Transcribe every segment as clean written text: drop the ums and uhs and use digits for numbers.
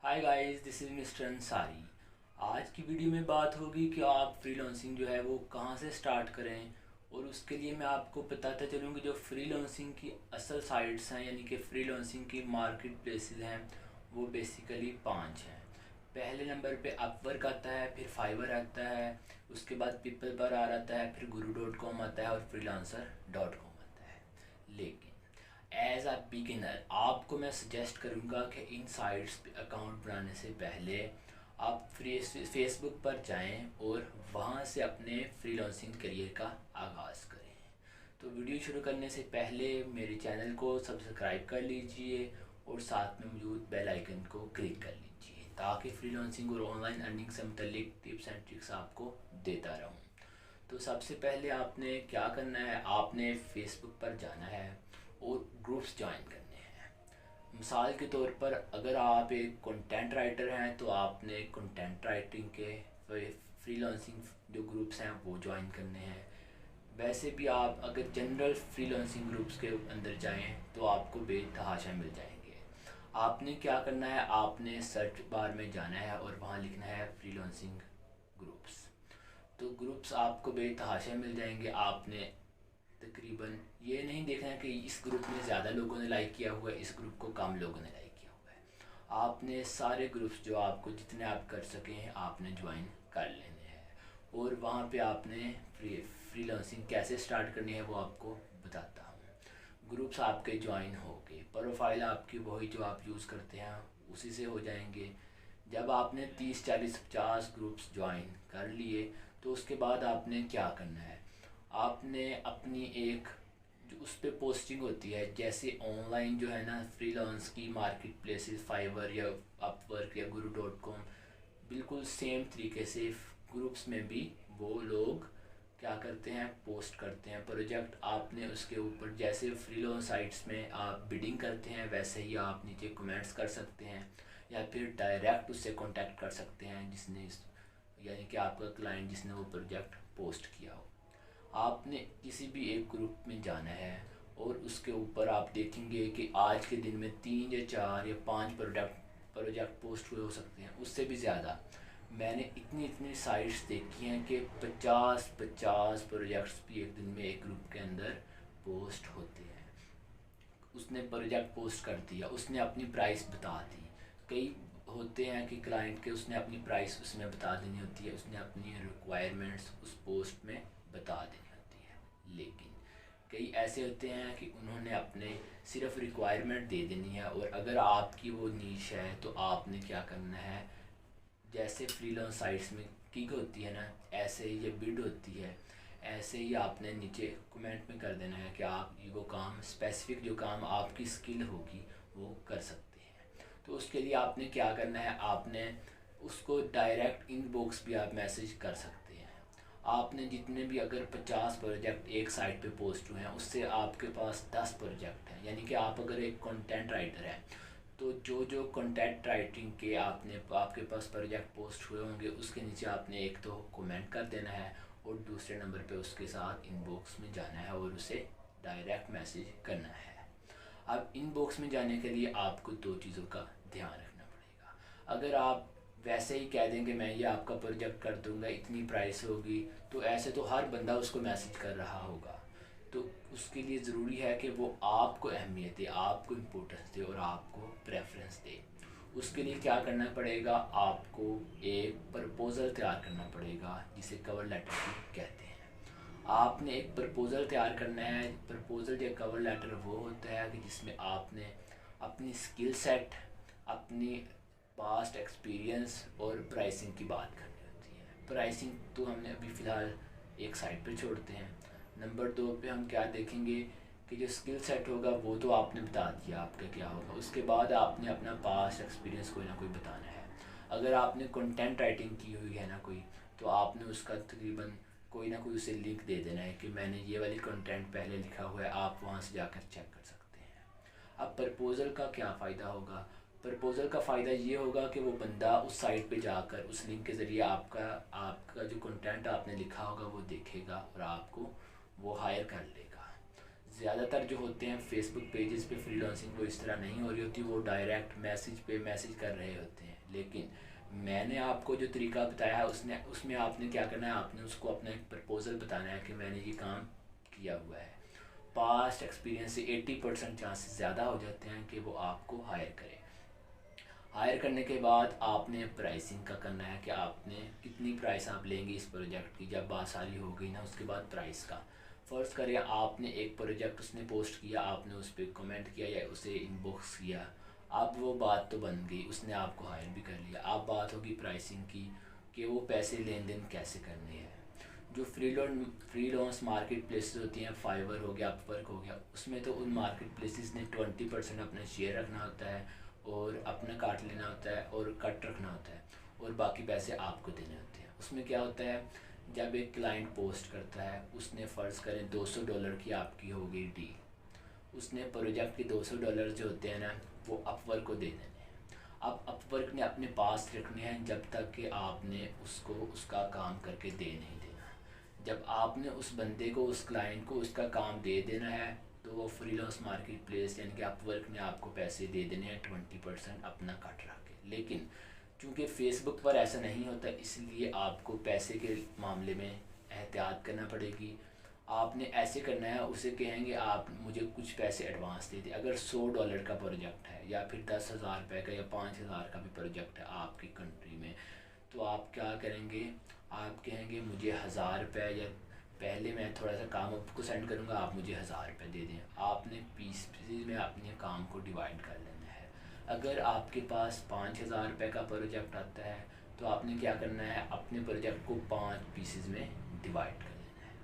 Hi guys, this is mister Ansari. आज की video में बात होगी कि आप फ्रीलांसिंग जो है वो कहाँ से स्टार्ट करें। और उसके लिए मैं आपको बताता चलूँ कि जो फ्रीलांसिंग की असल साइट्स हैं यानी कि फ्रीलांसिंग की मार्केट प्लेसेस हैं वो बेसिकली 5 हैं। पहले नंबर पे अपवर्क आता है, फिर फाइवर आता है, उसके बाद पीपल पर आता है, फिर guru.com आता है और freelancer.com आता है। लेकिन एज अ बिगिनर आपको मैं सजेस्ट करूँगा कि इन साइट्स पे अकाउंट बनाने से पहले आप फेसबुक पर जाएं और वहाँ से अपने फ्रीलांसिंग करियर का आगाज़ करें। तो वीडियो शुरू करने से पहले मेरे चैनल को सब्सक्राइब कर लीजिए और साथ में मौजूद बेल आइकन को क्लिक कर लीजिए ताकि फ्रीलांसिंग और ऑनलाइन अर्निंग से मुतल्लिक टिप्स एंड ट्रिक्स आपको देता रहूँ। तो सबसे पहले आपने क्या करना है, आपने फेसबुक पर जाना है और ग्रुप्स ज्वाइन करने हैं। मिसाल के तौर पर अगर आप एक कंटेंट राइटर हैं तो आपने कंटेंट राइटिंग के फ्रीलांसिंग जो ग्रुप्स हैं वो ज्वाइन करने हैं। वैसे भी आप अगर जनरल फ्रीलांसिंग ग्रुप्स के अंदर जाएं तो आपको बेतहाशा मिल जाएंगे। आपने क्या करना है, आपने सर्च बार में जाना है और वहाँ लिखना है फ्रीलांसिंग ग्रुप्स। तो ग्रुप्स आपको बेतहाशा मिल जाएंगे। आपने तकरीबन ये नहीं देखना है कि इस ग्रुप में ज़्यादा लोगों ने लाइक किया हुआ है, इस ग्रुप को कम लोगों ने लाइक किया हुआ है। आपने सारे ग्रुप्स जो आपको जितने आप कर सकें आपने ज्वाइन कर लेने हैं और वहाँ पे आपने फ्रीलांसिंग कैसे स्टार्ट करनी है वो आपको बताता हूँ। ग्रुप्स आपके ज्वाइन हो गए, प्रोफाइल आपकी वही जो आप यूज़ करते हैं उसी से हो जाएंगे। जब आपने 30 40 50 ग्रुप्स ज्वाइन कर लिए तो उसके बाद आपने क्या करना है, आपने अपनी एक जो उस पर पोस्टिंग होती है, जैसे ऑनलाइन जो है ना फ्रीलांस की मार्केट प्लेसेस फाइवर या अपवर्क या guru.com, बिल्कुल सेम तरीके से ग्रुप्स में भी वो लोग क्या करते हैं, पोस्ट करते हैं प्रोजेक्ट। आपने उसके ऊपर जैसे फ्रीलांस साइट्स में आप बिडिंग करते हैं वैसे ही आप नीचे कमेंट्स कर सकते हैं या फिर डायरेक्ट उससे कांटेक्ट कर सकते हैं जिसने यानी कि आपका क्लाइंट जिसने वो प्रोजेक्ट पोस्ट किया हो। आपने किसी भी एक ग्रुप में जाना है और उसके ऊपर आप देखेंगे कि आज के दिन में 3 या 4 या 5 प्रोजेक्ट पोस्ट हुए हो सकते हैं, उससे भी ज़्यादा। मैंने इतनी इतनी साइट्स देखी हैं कि 50 50 प्रोजेक्ट्स भी एक दिन में एक ग्रुप के अंदर पोस्ट होते हैं। उसने प्रोजेक्ट पोस्ट कर दिया, उसने अपनी प्राइस बता दी। कई होते हैं कि क्लाइंट के उसने अपनी प्राइस उसमें बता देनी होती है, उसने अपनी रिक्वायरमेंट्स उस पोस्ट में बता देनी होती है। लेकिन कई ऐसे होते हैं कि उन्होंने अपने सिर्फ रिक्वायरमेंट दे देनी है और अगर आपकी वो नीश है तो आपने क्या करना है, जैसे फ्रीलांस साइट्स में किक होती है ना, ऐसे ही ये बिड होती है, ऐसे ही आपने नीचे कमेंट में कर देना है कि आप ये वो काम स्पेसिफिक जो काम आपकी स्किल होगी वो कर सकते हैं। तो उसके लिए आपने क्या करना है, आपने उसको डायरेक्ट इनबॉक्स भी आप मैसेज कर सकते हैं। आपने जितने भी अगर 50 प्रोजेक्ट एक साइट पे पोस्ट हुए हैं उससे आपके पास 10 प्रोजेक्ट हैं, यानी कि आप अगर एक कंटेंट राइटर हैं तो जो जो कंटेंट राइटिंग के आपके पास प्रोजेक्ट पोस्ट हुए होंगे उसके नीचे आपने एक तो कमेंट कर देना है और दूसरे नंबर पे उसके साथ इनबॉक्स में जाना है और उसे डायरेक्ट मैसेज करना है। अब इनबॉक्स में जाने के लिए आपको दो चीज़ों का ध्यान रखना पड़ेगा। अगर आप वैसे ही कह देंगे मैं ये आपका प्रोजेक्ट कर दूंगा, इतनी प्राइस होगी, तो ऐसे तो हर बंदा उसको मैसेज कर रहा होगा। तो उसके लिए ज़रूरी है कि वो आपको अहमियत दे, आपको इम्पोर्टेंस दे और आपको प्रेफरेंस दे। उसके लिए क्या करना पड़ेगा, आपको एक प्रपोज़ल तैयार करना पड़ेगा जिसे कवर लेटर भी कहते हैं। आपने एक प्रपोज़ल तैयार करना है। प्रपोज़ल या कवर लेटर वो होता है कि जिसमें आपने अपनी स्किल सेट, अपनी पास्ट एक्सपीरियंस और प्राइसिंग की बात करनी होती है। प्राइसिंग तो हमने अभी फ़िलहाल एक साइड पर छोड़ते हैं। नंबर 2 पे हम क्या देखेंगे कि जो स्किल सेट होगा वो तो आपने बता दिया आपका क्या होगा। उसके बाद आपने अपना पास्ट एक्सपीरियंस कोई ना कोई बताना है। अगर आपने कंटेंट राइटिंग की हुई है ना कोई, तो आपने उसका तकरीबन कोई ना कोई उसे लिंक दे देना है कि मैंने ये वाली कंटेंट पहले लिखा हुआ है, आप वहाँ से जाकर चेक कर सकते हैं। अब प्रपोज़ल का क्या फ़ायदा होगा, प्रपोज़ल का फ़ायदा ये होगा कि वो बंदा उस साइट पे जाकर उस लिंक के ज़रिए आपका आपका जो कंटेंट आपने लिखा होगा वो देखेगा और आपको वो हायर कर लेगा। ज़्यादातर जो होते हैं फेसबुक पेजेस पे फ्रीलांसिंग वो इस तरह नहीं हो रही होती, वो डायरेक्ट मैसेज पे मैसेज कर रहे होते हैं। लेकिन मैंने आपको जो तरीका बताया है उसमें आपने क्या करना है, आपने उसको अपना एक प्रपोज़ल बताना है कि मैंने ये काम किया हुआ है। पास्ट एक्सपीरियंस से 80% चांसेस ज़्यादा हो जाते हैं कि वो आपको हायर करें। हायर करने के बाद आपने प्राइसिंग का करना है कि आपने कितनी प्राइस आप लेंगे इस प्रोजेक्ट की। जब बात सारी हो गई ना, उसके बाद प्राइस का। फ़र्ज़ करें आपने एक प्रोजेक्ट उसने पोस्ट किया, आपने उस पर कमेंट किया या उसे इनबॉक्स किया, अब वो बात तो बन गई, उसने आपको हायर भी कर लिया। अब बात होगी प्राइसिंग की कि वो पैसे लेन देन कैसे करने हैं। जो फ्रीलांस मार्केट प्लेसेस होती हैं, फाइवर हो गया, अपवर्क हो गया, उसमें तो उन मार्केट प्लेसेस ने 20% अपना शेयर रखना होता है और अपना काट लेना होता है और कट रखना होता है, और बाकी पैसे आपको देने होते हैं। उसमें क्या होता है, जब एक क्लाइंट पोस्ट करता है, उसने फ़र्ज़ करें $200 की आपकी हो गई डील, उसने प्रोजेक्ट के $200 जो होते हैं ना, वो अपवर्क को दे देने हैं। अब अपवर्क ने अपने पास रखने हैं जब तक कि आपने उसको उसका काम करके दे नहीं देना। जब आपने उस बंदे को, उस क्लाइंट को उसका काम दे देना है, तो वो फ्रीलांस मार्केट प्लेस यानी कि अपवर्क ने आपको पैसे दे देने हैं 20% अपना कट रख के। लेकिन चूँकि फ़ेसबुक पर ऐसा नहीं होता, इसलिए आपको पैसे के मामले में एहतियात करना पड़ेगी। आपने ऐसे करना है, उसे कहेंगे आप मुझे कुछ पैसे एडवांस दे दें। अगर $100 का प्रोजेक्ट है या फिर 10,000 रुपये का या 5,000 का भी प्रोजेक्ट है आपकी कंट्री में, तो आप क्या करेंगे, आप कहेंगे मुझे 1,000 रुपये, या पहले मैं थोड़ा सा काम आपको सेंड करूँगा, आप मुझे 1,000 रुपये दे दें। आपने पीसेस में अपने काम को डिवाइड कर लेना है। अगर आपके पास 5,000 रुपये का प्रोजेक्ट आता है, तो आपने क्या करना है, अपने प्रोजेक्ट को 5 पीसेस में डिवाइड कर लेना है।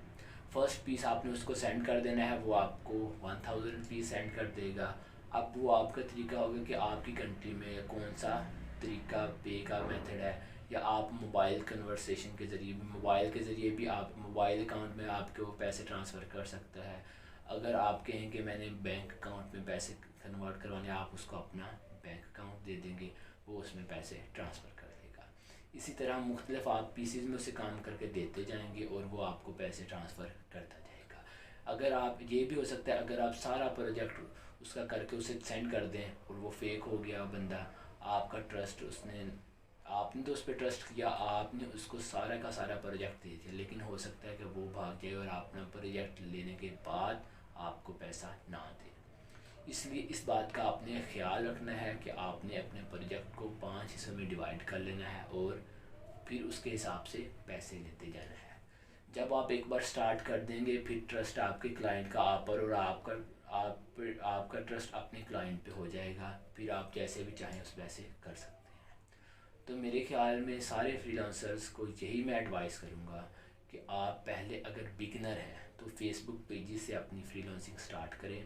फ़र्स्ट पीस आपने उसको सेंड कर देना है, वो आपको 1,000 रुपीज़ सेंड कर देगा। अब वो आपका तरीका होगा कि आपकी कंट्री में कौन सा तरीका पे का मेथड है, या आप मोबाइल कन्वर्सेशन के ज़रिए, मोबाइल के ज़रिए भी आप मोबाइल अकाउंट में आपके वो पैसे ट्रांसफ़र कर सकता है। अगर आप कहें कि मैंने बैंक अकाउंट में पैसे कन्वर्ट करवाने, आप उसको अपना बैंक अकाउंट दे देंगे, वो उसमें पैसे ट्रांसफ़र कर देगा। इसी तरह मुख्तलिफ आप पीसीज में उसे काम करके देते जाएंगे और वो आपको पैसे ट्रांसफ़र करता जाएगा। अगर आप, ये भी हो सकता है अगर आप सारा प्रोजेक्ट उसका करके उसे सेंड कर दें और वो फेक हो गया बंदा, आपका ट्रस्ट उसने, आपने तो उस पर ट्रस्ट किया, आपने उसको सारा का सारा प्रोजेक्ट दे दिया, लेकिन हो सकता है कि वो भाग जाए और अपना प्रोजेक्ट लेने के बाद आपको पैसा ना दे। इसलिए इस बात का आपने ख्याल रखना है कि आपने अपने प्रोजेक्ट को 5 हिस्सों में डिवाइड कर लेना है और फिर उसके हिसाब से पैसे लेते जाना है। जब आप एक बार स्टार्ट कर देंगे, फिर ट्रस्ट आपके क्लाइंट का आप पर और आपका ट्रस्ट अपने क्लाइंट पे हो जाएगा। फिर आप जैसे भी चाहें उस वैसे कर सकते हैं। तो मेरे ख्याल में सारे फ्रीलांसर्स को यही मैं एडवाइस करूँगा कि आप पहले अगर बिगिनर हैं तो फेसबुक पेजेस से अपनी फ्रीलांसिंग स्टार्ट करें।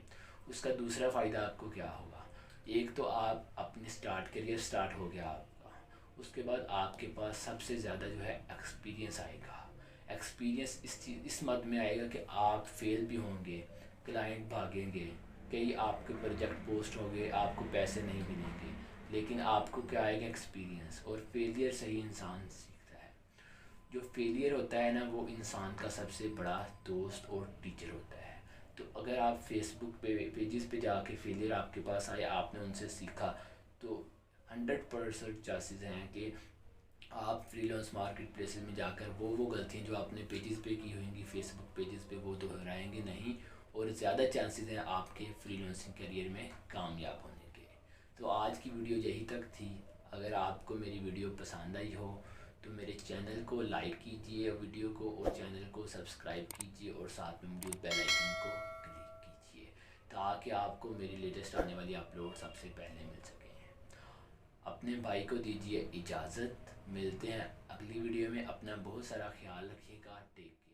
उसका दूसरा फ़ायदा आपको क्या होगा, एक तो आप अपने करियर स्टार्ट हो गया आपका, उसके बाद आपके पास सबसे ज़्यादा जो है एक्सपीरियंस आएगा। एक्सपीरियंस इस मद में आएगा कि आप फेल भी होंगे, क्लाइंट भागेंगे, कई आपके प्रोजेक्ट पोस्ट होंगे, आपको पैसे नहीं मिलेंगे, लेकिन आपको क्या आएगा, एक्सपीरियंस। और फेलियर से ही इंसान सीखता है। जो फेलियर होता है ना, वो इंसान का सबसे बड़ा दोस्त और टीचर होता है। तो अगर आप फेसबुक पेजेस पे जाके फेलियर आपके पास आए, आपने उनसे सीखा, तो 100% चांसेस हैं कि आप फ्रीलांस मार्केट प्लेसेस में जाकर वो गलतियाँ जो आपने पेजेस पे की होंगी फेसबुक पेजेस पे, वो दोहराएंगे नहीं, और ज़्यादा चांसेस हैं आपके फ्रीलांसिंग करियर में कामयाब होने के। तो आज की वीडियो यही तक थी। अगर आपको मेरी वीडियो पसंद आई हो तो मेरे चैनल को लाइक कीजिए वीडियो को, और चैनल को सब्सक्राइब कीजिए, और साथ में मौजूद बेल आइकन को क्लिक कीजिए, ताकि आपको मेरी लेटेस्ट आने वाली अपलोड सबसे पहले मिल सकें। अपने भाई को दीजिए इजाज़त, मिलते हैं अगली वीडियो में। अपना बहुत सारा ख्याल रखिएगा। Take care.